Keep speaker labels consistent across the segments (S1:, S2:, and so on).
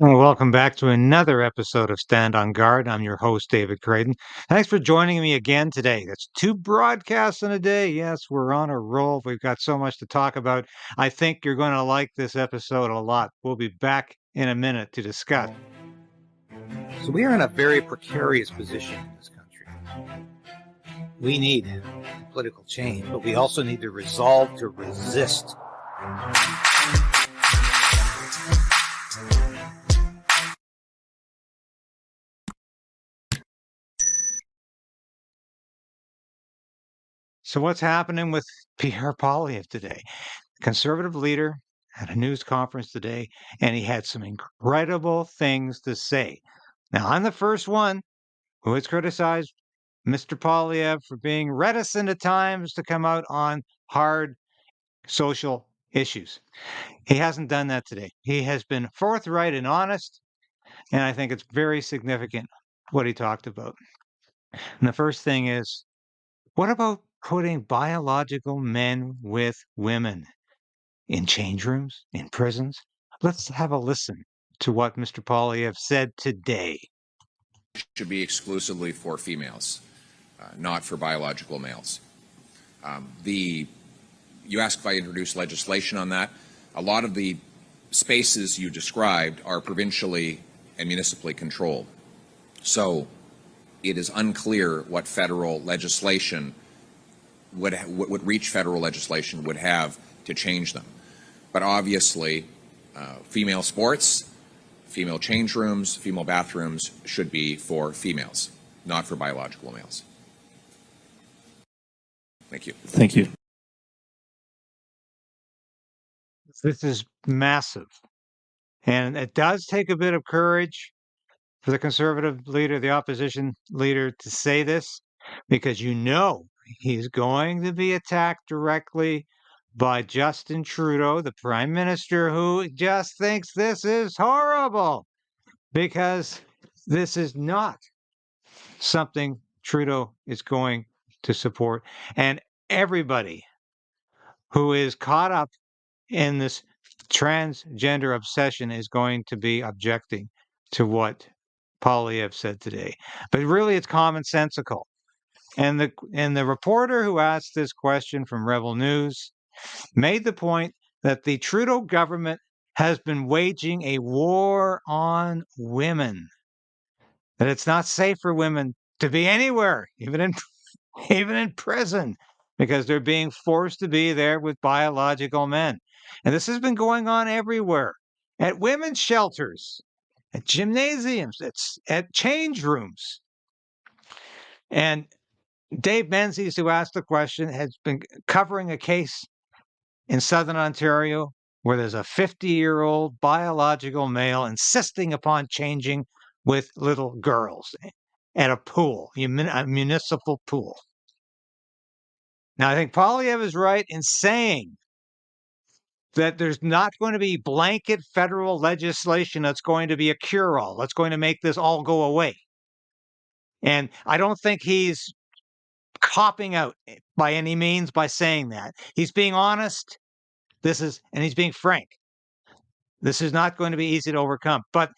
S1: Well, welcome back to another episode of Stand on Guard. I'm your host, David Krayden. Thanks for joining me again today. That's two broadcasts in a day. Yes, we're on a roll. We've got so much to talk about. I think you're going to like this episode a lot. We'll be back in a minute to discuss.
S2: So we are in a very precarious position in this country. We need political change, but we also need to resolve to resist.
S1: So what's happening with Pierre Poilievre today? Conservative leader at a news conference today, and he had some incredible things to say. Now, I'm the first one who has criticized Mr. Poilievre for being reticent at times to come out on hard social issues. He hasn't done that today. He has been forthright and honest, and I think it's very significant what he talked about. And the first thing is, what about putting biological men with women in change rooms, in prisons? Let's have a listen to what Mr. Poilievre said today.
S3: Should be exclusively for females, not for biological males. You asked if I introduced legislation on that. A lot of the spaces you described are provincially and municipally controlled. So it is unclear what federal legislation what reach federal legislation would have to change them. But obviously, female sports, female change rooms, female bathrooms should be for females, not for biological males. Thank you.
S4: Thank you.
S1: This is massive. And it does take a bit of courage for the conservative leader, the opposition leader, to say this, because you know he's going to be attacked directly by Justin Trudeau, the prime minister, who just thinks this is horrible because this is not something Trudeau is going to support. And everybody who is caught up in this transgender obsession is going to be objecting to what Poilievre said today. But really, it's commonsensical. And the reporter who asked this question from Rebel News made the point that the Trudeau government has been waging a war on women. That it's not safe for women to be anywhere, even in prison, because they're being forced to be there with biological men. And this has been going on everywhere, at women's shelters, at gymnasiums, at change rooms. And Dave Menzies, who asked the question, has been covering a case in Southern Ontario where there's a 50-year-old biological male insisting upon changing with little girls at a pool, a municipal pool. Now, I think Poilievre is right in saying that there's not going to be blanket federal legislation that's going to be a cure-all, that's going to make this all go away. And I don't think he's copping out by any means by saying that. He's being honest. And he's being frank. This is not going to be easy to overcome. But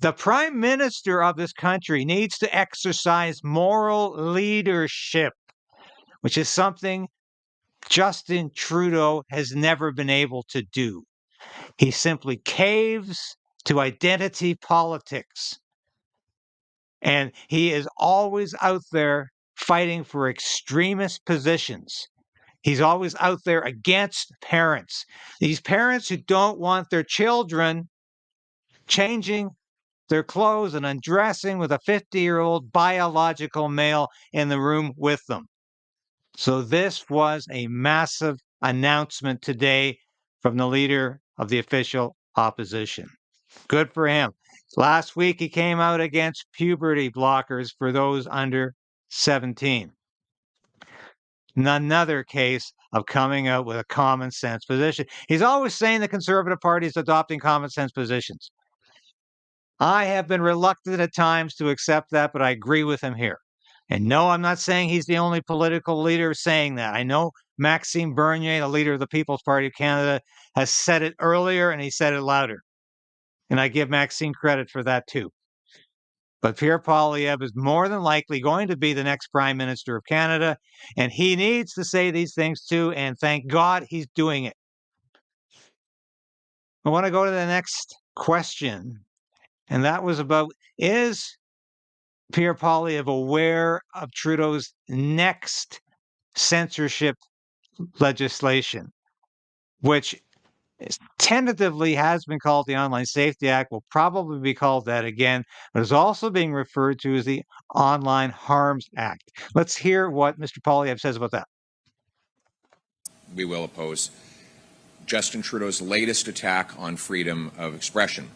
S1: the prime minister of this country needs to exercise moral leadership, which is something Justin Trudeau has never been able to do. He simply caves to identity politics. And he is always out there fighting for extremist positions. He's always out there against parents. These parents who don't want their children changing their clothes and undressing with a 50-year-old biological male in the room with them. So this was a massive announcement today from the leader of the official opposition. Good for him. Last week, he came out against puberty blockers for those under 17. Another case of coming out with a common sense position. He's always saying the Conservative Party is adopting common sense positions. I have been reluctant at times to accept that, but I agree with him here. And no, I'm not saying he's the only political leader saying that. I know Maxime Bernier, the leader of the People's Party of Canada, has said it earlier and he said it louder. And I give Maxine credit for that too. But Pierre Poilievre is more than likely going to be the next Prime Minister of Canada, and he needs to say these things too, and thank God he's doing it. I want to go to the next question, and that was about, is Pierre Poilievre aware of Trudeau's next censorship legislation, which tentatively has been called the Online Safety Act, will probably be called that again, but is also being referred to as the Online Harms Act. Let's hear what Mr. Poilievre says about that.
S3: We will oppose Justin Trudeau's latest attack on freedom of expression.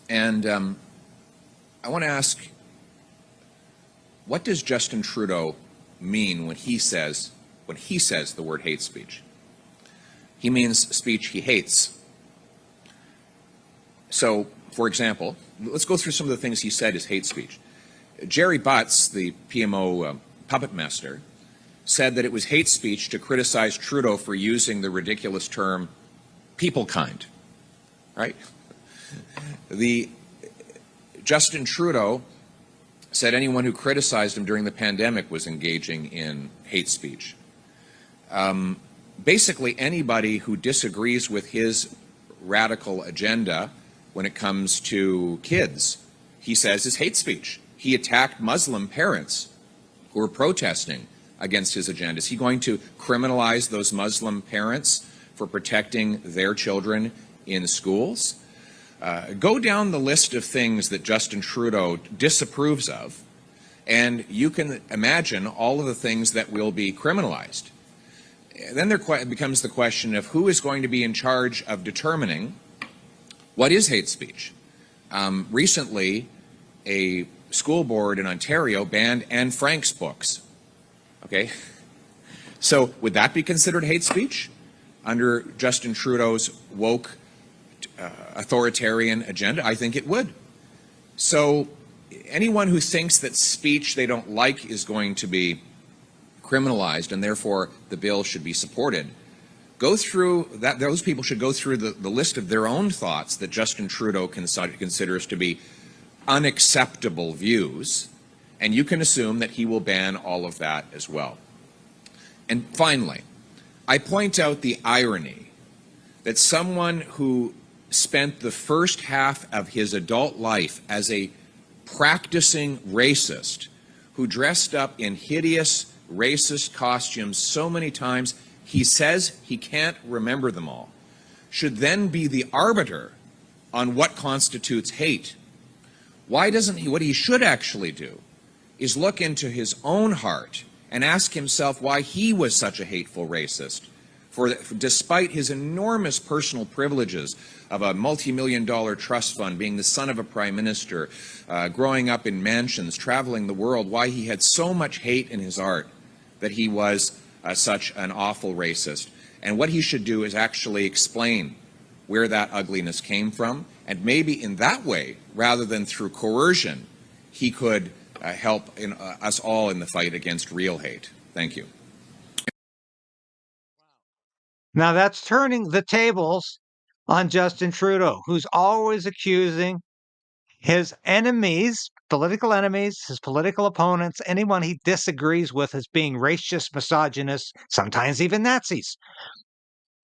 S3: And I want to ask, what does Justin Trudeau mean when he says the word hate speech? He means speech he hates. So, for example, let's go through some of the things he said is hate speech. Jerry Butts, the PMO puppet master, said that it was hate speech to criticize Trudeau for using the ridiculous term people kind, right? Justin Trudeau said anyone who criticized him during the pandemic was engaging in hate speech. Basically, anybody who disagrees with his radical agenda when it comes to kids, he says is hate speech. He attacked Muslim parents who were protesting against his agenda. Is he going to criminalize those Muslim parents for protecting their children in schools? Go down the list of things that Justin Trudeau disapproves of, and you can imagine all of the things that will be criminalized. Then there becomes the question of who is going to be in charge of determining what is hate speech. Recently, a school board in Ontario banned Anne Frank's books. Okay, so would that be considered hate speech under Justin Trudeau's woke authoritarian agenda? I think it would. So anyone who thinks that speech they don't like is going to be criminalized and therefore the bill should be supported, go through that. Those people should go through the list of their own thoughts that Justin Trudeau considers to be unacceptable views, and you can assume that he will ban all of that as well. And finally, I point out the irony that someone who spent the first half of his adult life as a practicing racist, who dressed up in hideous racist costumes so many times he says he can't remember them all, should then be the arbiter on what constitutes hate. Why doesn't he? What he should actually do is look into his own heart and ask himself why he was such a hateful racist. For despite his enormous personal privileges of a multi-million-dollar trust fund, being the son of a prime minister, growing up in mansions, traveling the world, why he had so much hate in his heart that he was such an awful racist. And what he should do is actually explain where that ugliness came from, and maybe in that way, rather than through coercion, he could help us all in the fight against real hate. Thank you.
S1: Now that's turning the tables on Justin Trudeau, who's always accusing his enemies, political enemies, his political opponents, anyone he disagrees with as being racist, misogynist, sometimes even Nazis.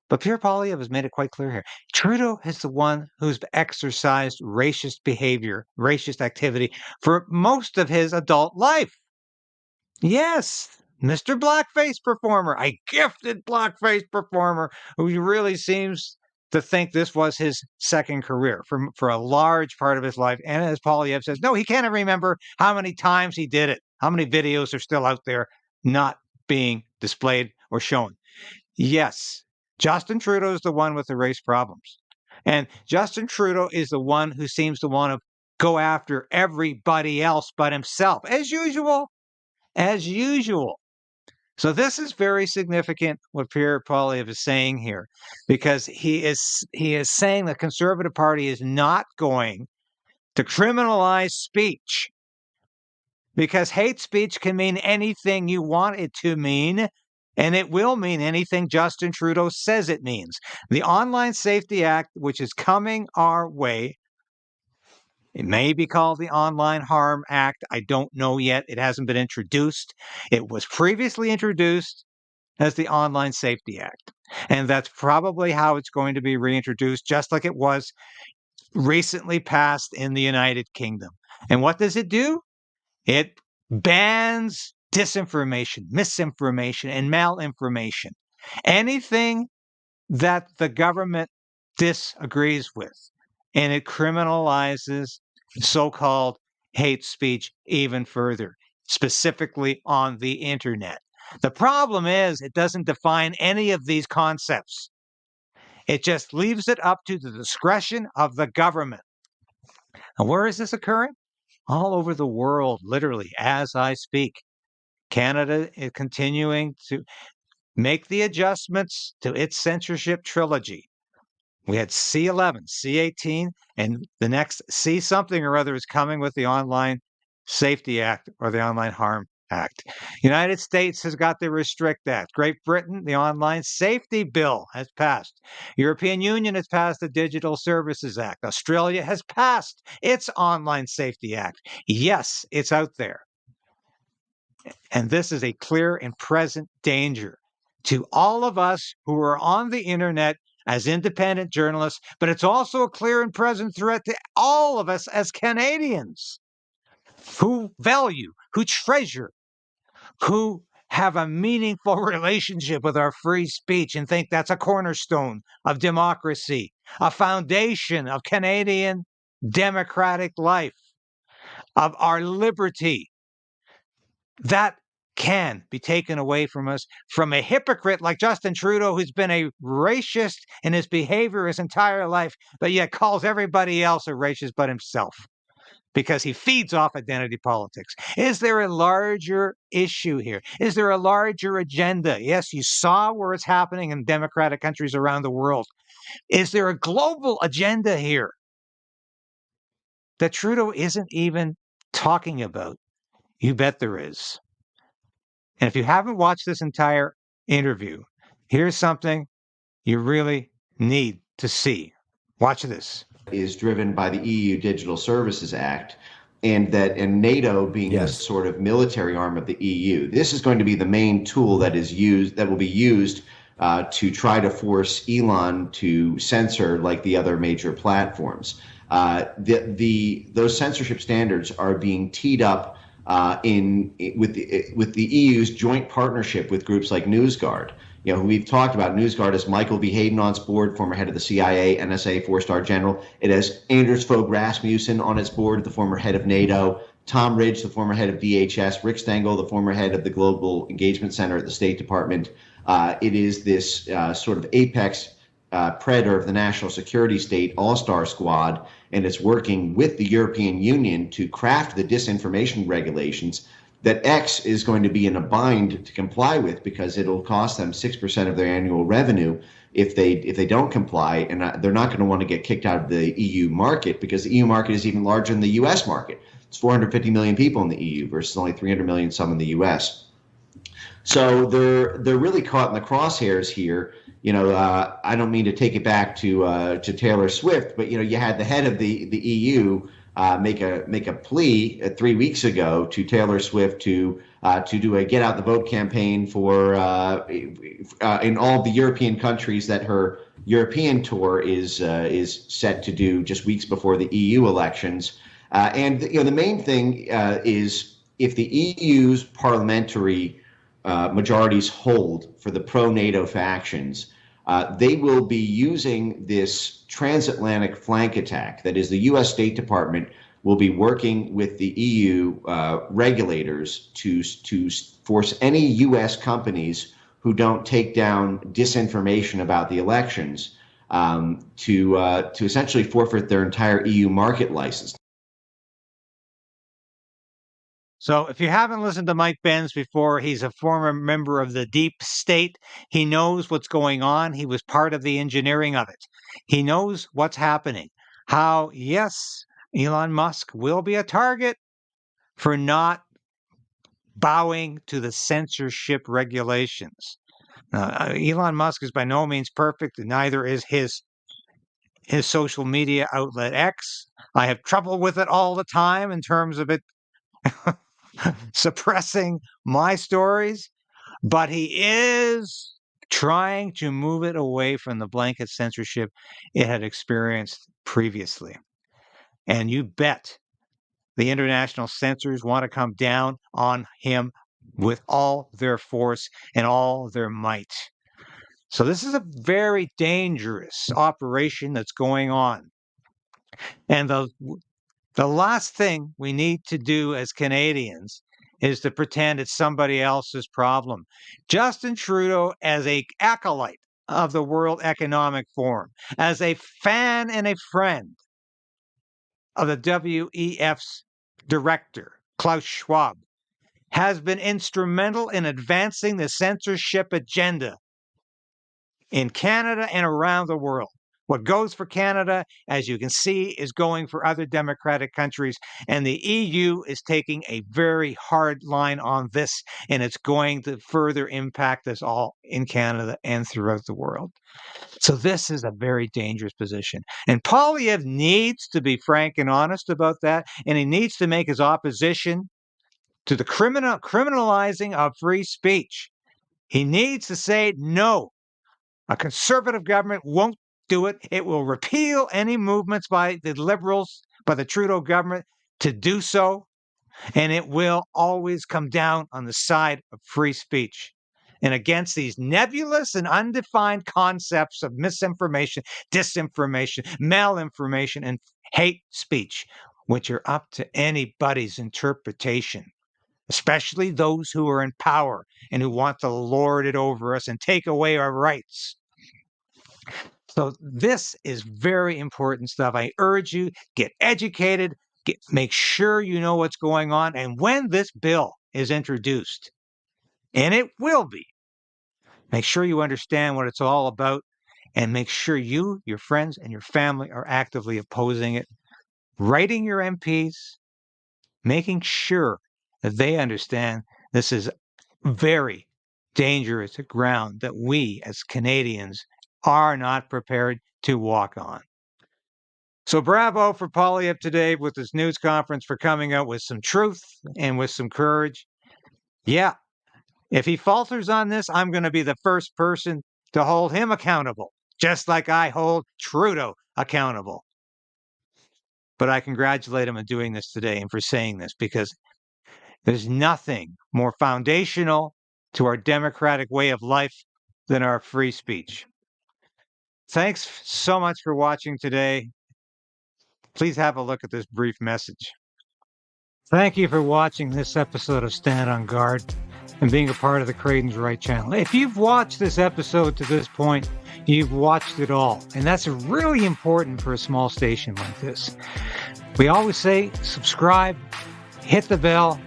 S1: But Pierre Poilievre has made it quite clear here. Trudeau is the one who's exercised racist behavior, racist activity for most of his adult life. Yes, Mr. Blackface performer, a gifted blackface performer who really seems to think this was his second career for a large part of his life. And as Poilievre says, no, he can't remember how many times he did it, how many videos are still out there not being displayed or shown. Yes, Justin Trudeau is the one with the race problems. And Justin Trudeau is the one who seems to want to go after everybody else but himself, as usual. As usual. So this is very significant what Pierre Poilievre is saying here, because he is saying the Conservative Party is not going to criminalize speech, because hate speech can mean anything you want it to mean. And it will mean anything Justin Trudeau says it means. The Online Safety Act, which is coming our way, it may be called the Online Harm Act. I don't know yet. It hasn't been introduced. It was previously introduced as the Online Safety Act. And that's probably how it's going to be reintroduced, just like it was recently passed in the United Kingdom. And what does it do? It bans disinformation, misinformation, and malinformation. Anything that the government disagrees with. And it criminalizes so-called hate speech even further, specifically on the internet. The problem is it doesn't define any of these concepts. It just leaves it up to the discretion of the government. And where is this occurring? All over the world, literally, as I speak. Canada is continuing to make the adjustments to its censorship trilogy. We had C11, C18, and the next C something or other is coming with the Online Safety Act or the Online Harm Act. United States has got the Restrict Act. Great Britain, the Online Safety Bill has passed. European Union has passed the Digital Services Act. Australia has passed its Online Safety Act. Yes, it's out there. And this is a clear and present danger to all of us who are on the internet as independent journalists, but it's also a clear and present threat to all of us as Canadians who value, who treasure, who have a meaningful relationship with our free speech and think that's a cornerstone of democracy, a foundation of Canadian democratic life, of our liberty. That can be taken away from us from a hypocrite like Justin Trudeau, who's been a racist in his behavior his entire life, but yet calls everybody else a racist but himself because he feeds off identity politics. Is there a larger issue here? Is there a larger agenda? Yes, you saw where it's happening in democratic countries around the world. Is there a global agenda here that Trudeau isn't even talking about? You bet there is. And if you haven't watched this entire interview, here's something you really need to see. Watch this.
S4: Is driven by the EU Digital Services Act, and NATO being the sort of military arm of the EU. This is going to be the main tool that will be used to try to force Elon to censor like the other major platforms. Those censorship standards are being teed up with the EU's joint partnership with groups like NewsGuard. You know, we've talked about NewsGuard as Michael V. Hayden on its board, former head of the CIA, NSA, four-star general. It has Anders Fogh Rasmussen on its board, the former head of NATO, Tom Ridge, the former head of DHS, Rick Stengel, the former head of the Global Engagement Center at the State Department. It is this sort of apex predator of the national security state all-star squad, and it's working with the European Union to craft the disinformation regulations that X is going to be in a bind to comply with, because it'll cost them 6% of their annual revenue if they don't comply, and they're not going to want to get kicked out of the EU market, because the EU market is even larger than the US market. It's 450 million people in the EU versus only 300 million some in the US. So they're really caught in the crosshairs here. You know, I don't mean to take it back to Taylor Swift, but you know, you had the head of the EU make a plea 3 weeks ago to Taylor Swift to do a get out the vote campaign for in all the European countries that her European tour is set to do just weeks before the EU elections. And you know, the main thing is if the EU's parliamentary majorities hold for the pro-NATO factions, they will be using this transatlantic flank attack. That is, the U.S. State Department will be working with the EU regulators to force any U.S. companies who don't take down disinformation about the elections to essentially forfeit their entire EU market license.
S1: So if you haven't listened to Mike Benz before, he's a former member of the deep state. He knows what's going on. He was part of the engineering of it. He knows what's happening. How, yes, Elon Musk will be a target for not bowing to the censorship regulations. Elon Musk is by no means perfect, and neither is his social media outlet X. I have trouble with it all the time in terms of it suppressing my stories, but he is trying to move it away from the blanket censorship it had experienced previously. And you bet the international censors want to come down on him with all their force and all their might. So this is a very dangerous operation that's going on. And the last thing we need to do as Canadians is to pretend it's somebody else's problem. Justin Trudeau, as an acolyte of the World Economic Forum, as a fan and a friend of the WEF's director, Klaus Schwab, has been instrumental in advancing the censorship agenda in Canada and around the world. What goes for Canada, as you can see, is going for other democratic countries, and the EU is taking a very hard line on this, and it's going to further impact us all in Canada and throughout the world. So this is a very dangerous position. And Poilievre needs to be frank and honest about that, and he needs to make his opposition to the criminalizing of free speech. He needs to say, no, a conservative government won't do it. It will repeal any movements by the Liberals, by the Trudeau government to do so, and it will always come down on the side of free speech and against these nebulous and undefined concepts of misinformation, disinformation, malinformation, and hate speech, which are up to anybody's interpretation, especially those who are in power and who want to lord it over us and take away our rights. So this is very important stuff. I urge you, get educated, make sure you know what's going on. And when this bill is introduced, and it will be, make sure you understand what it's all about, and make sure you, your friends, and your family are actively opposing it, writing your MPs, making sure that they understand this is very dangerous ground that we as Canadians are not prepared to walk on. So bravo for Poilievre today with this news conference for coming out with some truth and with some courage. Yeah, if he falters on this, I'm going to be the first person to hold him accountable, just like I hold Trudeau accountable. But I congratulate him on doing this today and for saying this, because there's nothing more foundational to our democratic way of life than our free speech. Thanks so much for watching today. Please have a look at this brief message. Thank you for watching this episode of Stand on Guard and being a part of the KRAYDEN'S Right channel. If you've watched this episode to this point, you've watched it all. And that's really important for a small station like this. We always say subscribe, hit the bell,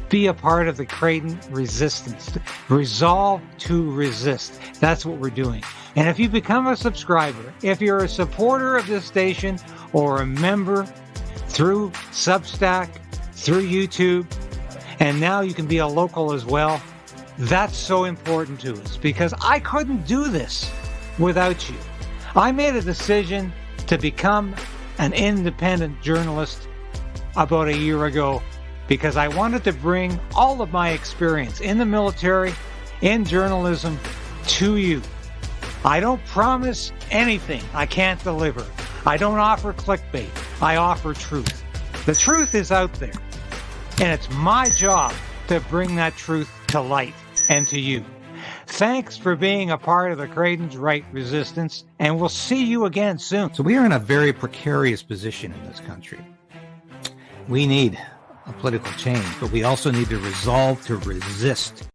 S1: be a part of the Krayden resistance. Resolve to resist. That's what we're doing. And if you become a subscriber, if you're a supporter of this station or a member through Substack, through YouTube, and now you can be a local as well, that's so important to us because I couldn't do this without you. I made a decision to become an independent journalist about a year ago because I wanted to bring all of my experience in the military, in journalism, to you. I don't promise anything I can't deliver. I don't offer clickbait. I offer truth. The truth is out there, and it's my job to bring that truth to light and to you. Thanks for being a part of the KRAYDEN'S Right resistance, and we'll see you again soon.
S2: So we are in a very precarious position in this country. We need a political change, but we also need to resolve to resist